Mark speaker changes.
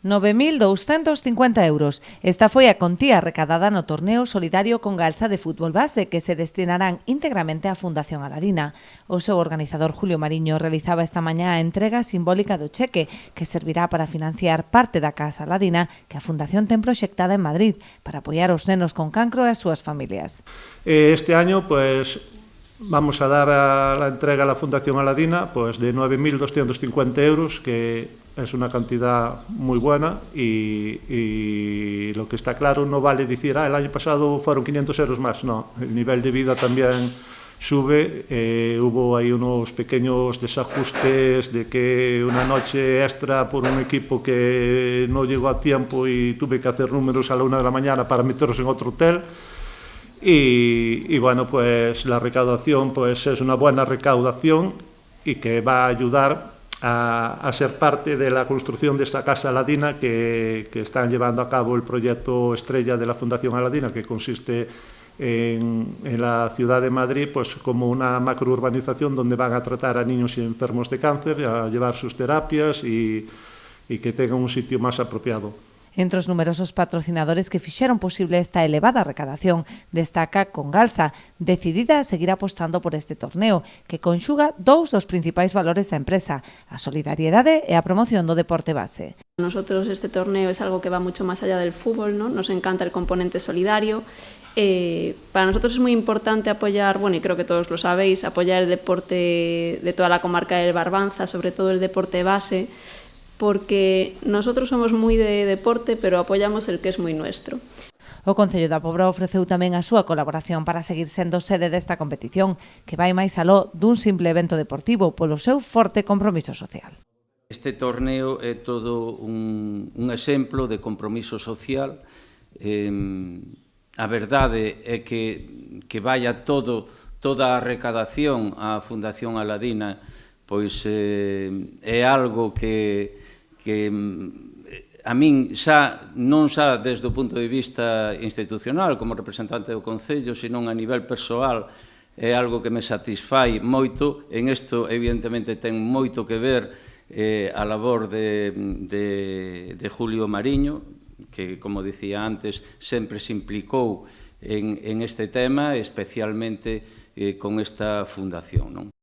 Speaker 1: 9.250 euros. Esta foi a contía recadada no torneo solidario con Galsa de fútbol base que se destinarán íntegramente á Fundación Aladina. O seu organizador Julio Mariño realizaba esta mañá a entrega simbólica do cheque que servirá para financiar parte da Casa Aladina que a Fundación ten proxectada en Madrid para apoiar os nenos con cancro e as súas familias.
Speaker 2: Este año, pues, vamos a dar a la entrega a la Fundación Aladina pues, de 9.250 euros, que es una cantidad muy buena y lo que está claro no vale decir, el año pasado fueron 500 euros más, no, el nivel de vida también sube, hubo ahí unos pequeños desajustes de que una noche extra por un equipo que no llegó a tiempo y tuve que hacer números a la 1 de la mañana para meterlos en otro hotel. Y bueno, pues la recaudación pues es una buena recaudación y que va a ayudar a ser parte de la construcción de esta Casa Aladina que están llevando a cabo el proyecto estrella de la Fundación Aladina, que consiste en la ciudad de Madrid pues como una macrourbanización donde van a tratar a niños y enfermos de cáncer, a llevar sus terapias y que tengan un sitio más apropiado.
Speaker 1: Entre os numerosos patrocinadores que fixeron posible esta elevada recadación, destaca Congalsa, decidida a seguir apostando por este torneo, que conxuga dous dos principais valores da empresa, a solidariedade e a promoción do deporte base.
Speaker 3: Nosotros este torneo es algo que va mucho más allá del fútbol, ¿no? Nos encanta el componente solidario. Para nosotros es muy importante apoyar, bueno, y creo que todos lo sabéis, apoyar el deporte de toda la comarca del Barbanza, sobre todo el deporte base, porque nosotros somos moi de deporte, pero apoyamos el que es moi nuestro.
Speaker 1: O Concello da Pobra ofreceu tamén a súa colaboración para seguir sendo sede desta competición, que vai máis aló dun simple evento deportivo polo seu forte compromiso social.
Speaker 4: Este torneo é todo un exemplo de compromiso social. A verdade é que vaya toda a recadación á Fundación Aladina, pois é algo que a min xa non xa desde o punto de vista institucional como representante do Concello, senón a nivel persoal é algo que me satisfai moito. En isto evidentemente ten moito que ver a labor de Julio Mariño, que, como dicía antes, sempre se implicou en este tema, especialmente con esta fundación, non?